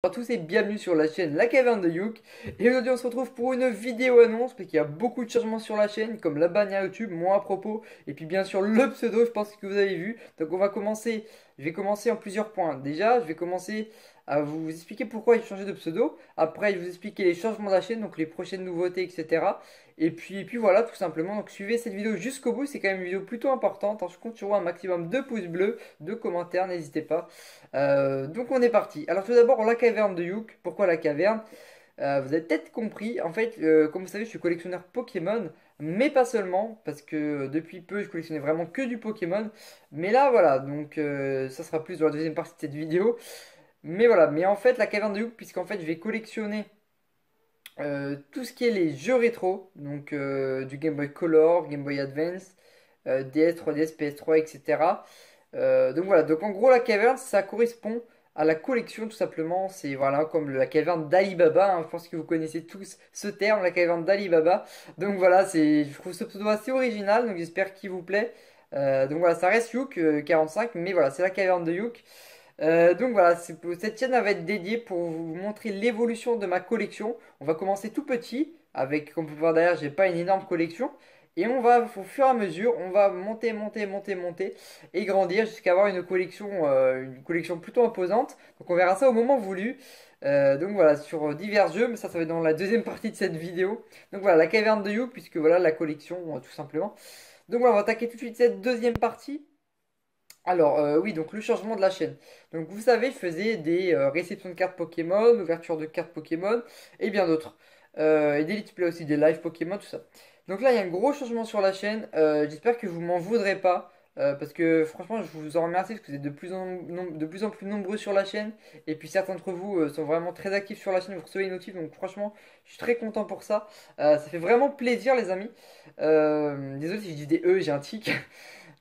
Bonjour à tous et bienvenue sur la chaîne La Caverne de Youk. Et aujourd'hui on se retrouve pour une vidéo annonce parce qu'il y a beaucoup de changements sur la chaîne, comme la bannière YouTube, moi à propos, et puis bien sûr le pseudo, je pense que vous avez vu. Donc je vais commencer en plusieurs points. Déjà, je vais commencer à vous expliquer pourquoi j'ai changé de pseudo. Après, je vais vous expliquer les changements de la chaîne, donc les prochaines nouveautés, etc. Et puis voilà, tout simplement. Donc suivez cette vidéo jusqu'au bout, c'est quand même une vidéo plutôt importante, hein. Je compte sur vous un maximum de pouces bleus, de commentaires, n'hésitez pas. Donc on est parti. Alors tout d'abord la caverne de Youk. Pourquoi la caverne? Vous avez peut-être compris. En fait, comme vous savez, je suis collectionneur Pokémon, mais pas seulement, parce que depuis peu, je collectionnais vraiment que du Pokémon. Mais là, voilà. Donc ça sera plus dans la deuxième partie de cette vidéo. Mais voilà. Mais en fait, la caverne de Youk, puisqu'en fait, je vais collectionner tout ce qui est les jeux rétro, donc du Game Boy Color, Game Boy Advance, DS, 3DS, PS3, etc. Donc voilà, donc en gros la caverne ça correspond à la collection tout simplement, c'est voilà comme la caverne d'Ali Baba, hein. Je pense que vous connaissez tous ce terme, la caverne d'Ali Baba. Donc voilà, je trouve ce pseudo assez original, donc j'espère qu'il vous plaît. Donc voilà, ça reste Youk 45, mais voilà, c'est la caverne de Youk. Donc voilà, cette chaîne elle va être dédiée pour vous montrer l'évolution de ma collection. On va commencer tout petit, avec, comme vous pouvez voir derrière, j'ai pas une énorme collection. Et on va, au fur et à mesure, on va monter, monter, monter, monter et grandir jusqu'à avoir une collection plutôt imposante. Donc on verra ça au moment voulu. Donc voilà, sur divers jeux, mais ça va être dans la deuxième partie de cette vidéo. Donc voilà, la caverne de You, puisque voilà la collection, tout simplement. Donc voilà, on va attaquer tout de suite cette deuxième partie. Alors, oui, donc le changement de la chaîne. Donc, vous savez, je faisais des réceptions de cartes Pokémon, ouverture de cartes Pokémon et bien d'autres. Et des let's play aussi, des live Pokémon, tout ça. Donc là, il y a un gros changement sur la chaîne. J'espère que vous m'en voudrez pas. Parce que franchement, je vous en remercie parce que vous êtes de plus en plus nombreux sur la chaîne. Et puis certains d'entre vous sont vraiment très actifs sur la chaîne. Vous recevez les notifs. Donc franchement, je suis très content pour ça. Ça fait vraiment plaisir, les amis. Désolé si je dis des E, j'ai un tic.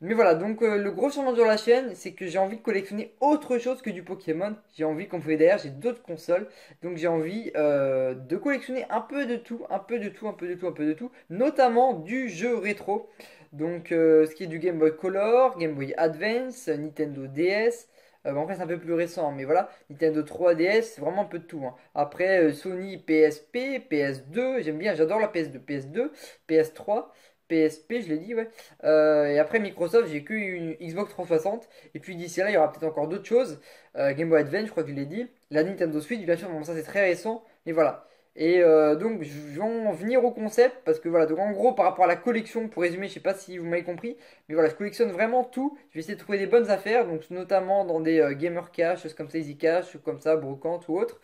Mais voilà, donc le gros changement sur la chaîne, c'est que j'ai envie de collectionner autre chose que du Pokémon. J'ai envie, comme vous voyez derrière, j'ai d'autres consoles. Donc j'ai envie de collectionner un peu de tout, un peu de tout, un peu de tout, un peu de tout. Notamment du jeu rétro. Donc ce qui est du Game Boy Color, Game Boy Advance, Nintendo DS. Bon, après c'est un peu plus récent, mais voilà. Nintendo 3DS, c'est vraiment un peu de tout, hein. Après Sony PSP, PS2, j'aime bien, j'adore la PS2, PS2, PS3. PSP, je l'ai dit, ouais. Et après Microsoft, j'ai que une Xbox 360. Et puis d'ici là, il y aura peut-être encore d'autres choses. Game Boy Advance, je crois que je l'ai dit. La Nintendo Switch, bien sûr, bon, ça c'est très récent. Mais voilà. Et donc, je vais en venir au concept. Parce que voilà, donc en gros, par rapport à la collection, pour résumer, je sais pas si vous m'avez compris. Mais voilà, je collectionne vraiment tout. Je vais essayer de trouver des bonnes affaires. Donc, notamment dans des Gamer Cash, choses comme ça, Easy Cash, comme ça, Brocante ou autre.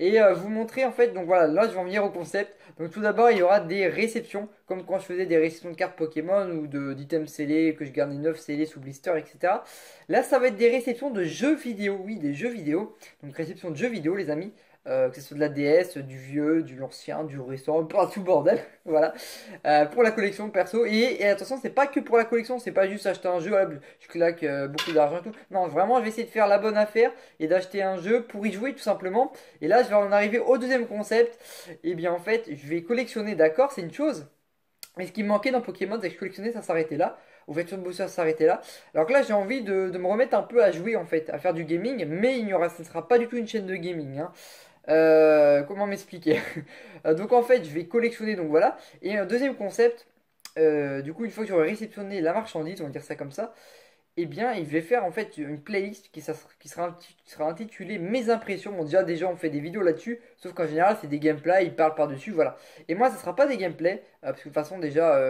Et vous montrer en fait, donc voilà, là je vais en venir au concept. Donc tout d'abord, il y aura des réceptions, comme quand je faisais des réceptions de cartes Pokémon ou d'items scellés, que je gardais neufs scellés sous blister, etc. Là, ça va être des réceptions de jeux vidéo, oui, des jeux vidéo. Donc réception de jeux vidéo, les amis. Que ce soit de la DS, du vieux, du l'ancien, du récent, pas tout bordel, voilà. Pour la collection perso. Et attention, c'est pas que pour la collection, c'est pas juste acheter un jeu, voilà, je claque beaucoup d'argent et tout. Non, vraiment, je vais essayer de faire la bonne affaire et d'acheter un jeu pour y jouer tout simplement. Et là, je vais en arriver au deuxième concept. Et bien en fait, je vais collectionner, d'accord, c'est une chose. Mais ce qui me manquait dans Pokémon, c'est que je collectionnais, ça s'arrêtait là. Ouverture de booster, ça s'arrêtait là. Alors que là, j'ai envie de me remettre un peu à jouer en fait, à faire du gaming. Mais ce ne sera pas du tout une chaîne de gaming, hein. Comment m'expliquer? Donc en fait, je vais collectionner, donc voilà. Et un deuxième concept, du coup, une fois que j'aurai réceptionné la marchandise, on va dire ça comme ça, eh bien, il vais faire en fait une playlist qui sera intitulée Mes impressions. Bon, déjà, on fait des vidéos là-dessus, sauf qu'en général, c'est des gameplays, ils parlent par-dessus, voilà. Et moi, ça sera pas des gameplays, parce que de toute façon, déjà,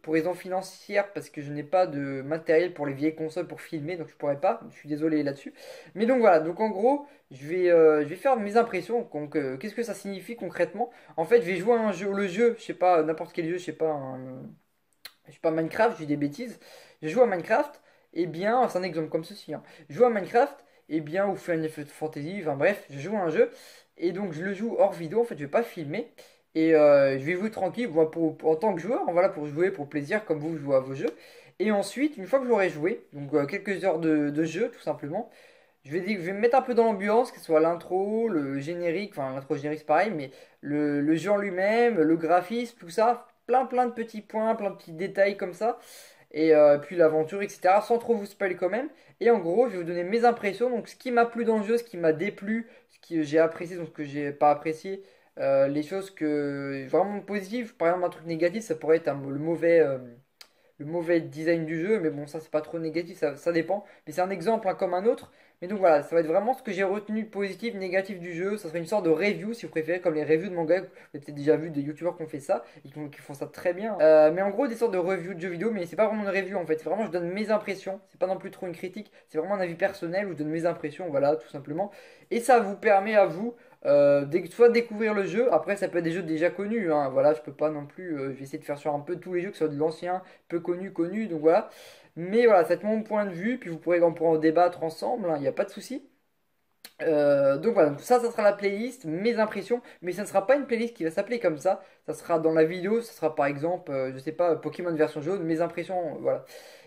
pour raison financière, parce que je n'ai pas de matériel pour les vieilles consoles pour filmer, donc je pourrais pas, je suis désolé là-dessus. Mais donc voilà, donc en gros, je vais faire mes impressions. Donc, qu'est-ce que ça signifie concrètement? En fait, je vais jouer à un jeu, le jeu, je sais pas, n'importe quel jeu, je sais pas, Minecraft, je dis des bêtises. Je joue à Minecraft, et bien, c'est un exemple comme ceci, hein. Je joue à Minecraft, et bien, ou Final Fantasy, enfin bref, je joue à un jeu, et donc je le joue hors vidéo, en fait, je vais pas filmer, et je vais jouer tranquille, moi, en tant que joueur, voilà, pour jouer pour plaisir, comme vous jouez à vos jeux. Et ensuite, une fois que j'aurai joué, donc quelques heures de jeu, tout simplement, je vais me mettre un peu dans l'ambiance, que ce soit l'intro, le générique, enfin l'intro générique c'est pareil, mais le jeu en lui-même, le graphisme, tout ça, plein de petits points, plein de petits détails comme ça, et puis l'aventure, etc., sans trop vous spoiler quand même. Et en gros, je vais vous donner mes impressions, donc ce qui m'a plu dans le jeu, ce qui m'a déplu, que j'ai apprécié, donc ce que j'ai pas apprécié. Les choses que vraiment positives, par exemple un truc négatif, ça pourrait être le mauvais design du jeu, mais bon, ça c'est pas trop négatif, ça dépend. Mais c'est un exemple hein, comme un autre. Mais donc voilà, ça va être vraiment ce que j'ai retenu positif, négatif du jeu. Ça serait une sorte de review si vous préférez, comme les reviews de manga. Vous avez peut-être déjà vu des youtubeurs qui ont fait ça et qui font ça très bien. Mais en gros, des sortes de reviews de jeux vidéo, mais c'est pas vraiment une review en fait. C'est vraiment, je donne mes impressions. C'est pas non plus trop une critique, c'est vraiment un avis personnel où je donne mes impressions, voilà, tout simplement. Et ça vous permet à vous soit découvrir le jeu, après ça peut être des jeux déjà connus, hein, voilà, je peux pas non plus, je vais essayer de faire sur un peu tous les jeux, que ce soit de l'ancien, peu connu, donc voilà. Mais voilà, c'est mon point de vue, puis on pourra en débattre ensemble, il n'y a pas de souci. Donc voilà, donc ça sera la playlist, mes impressions, mais ça ne sera pas une playlist qui va s'appeler comme ça sera dans la vidéo, ça sera par exemple, je sais pas, Pokémon version jaune, mes impressions, voilà.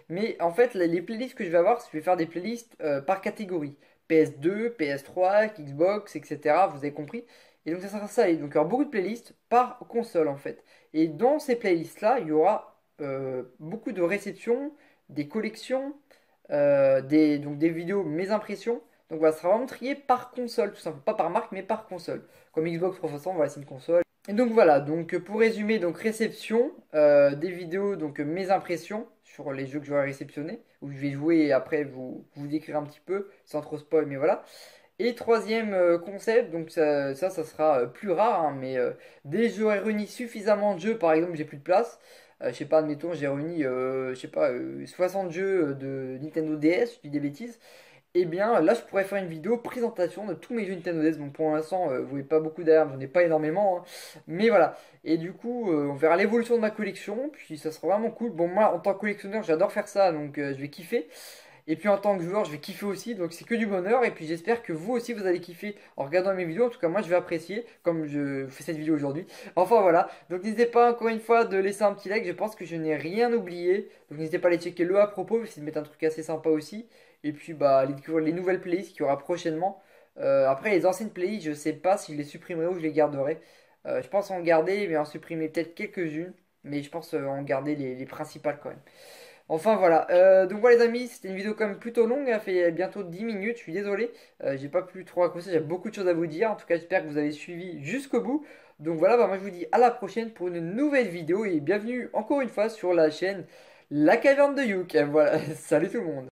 Mais en fait, les playlists que je vais avoir, je vais faire des playlists par catégorie. PS2, PS3, Xbox, etc. Vous avez compris? Et donc ça sera ça. Et donc il y aura beaucoup de playlists par console en fait. Et dans ces playlists-là, il y aura beaucoup de réceptions, des collections, donc des vidéos, mes impressions. Donc voilà, ça sera vraiment trié par console, tout simplement. Pas par marque, mais par console. Comme Xbox 360, voilà, c'est une console. Et donc voilà, donc pour résumer, donc réception, des vidéos, donc mes impressions sur les jeux que j'aurai réceptionnés, où je vais jouer et après vous décrire un petit peu, sans trop spoil, mais voilà. Et troisième concept, donc ça sera plus rare, hein, mais dès que j'aurai réuni suffisamment de jeux, par exemple, j'ai plus de place, je sais pas, admettons, j'ai réuni, je sais pas, 60 jeux de Nintendo DS, je dis des bêtises, et bien là je pourrais faire une vidéo présentation de tous mes jeux Nintendo DS. Donc pour l'instant, vous voyez pas beaucoup d'armes, j'en ai pas énormément, hein. Mais voilà. Et du coup, on verra l'évolution de ma collection, puis ça sera vraiment cool. Bon, moi en tant que collectionneur, j'adore faire ça, donc je vais kiffer. Et puis en tant que joueur, je vais kiffer aussi, donc c'est que du bonheur. Et puis j'espère que vous aussi vous allez kiffer en regardant mes vidéos. En tout cas, moi je vais apprécier comme je fais cette vidéo aujourd'hui. Enfin voilà, donc n'hésitez pas encore une fois de laisser un petit like. Je pense que je n'ai rien oublié. Donc n'hésitez pas à aller checker le à propos, c'est de mettre un truc assez sympa aussi. Et puis bah aller découvrir les nouvelles playlists qu'il y aura prochainement. Après les anciennes playlists, je sais pas si je les supprimerai ou je les garderai. Je pense en garder, mais en supprimer peut-être quelques-unes. Mais je pense en garder les principales quand même. Enfin voilà, donc voilà les amis, c'était une vidéo quand même plutôt longue, elle fait bientôt 10 minutes, je suis désolé, j'ai pas pu trop raconter, j'ai beaucoup de choses à vous dire, en tout cas j'espère que vous avez suivi jusqu'au bout. Donc voilà, bah, moi je vous dis à la prochaine pour une nouvelle vidéo et bienvenue encore une fois sur la chaîne La Caverne de Youk. Voilà, salut tout le monde.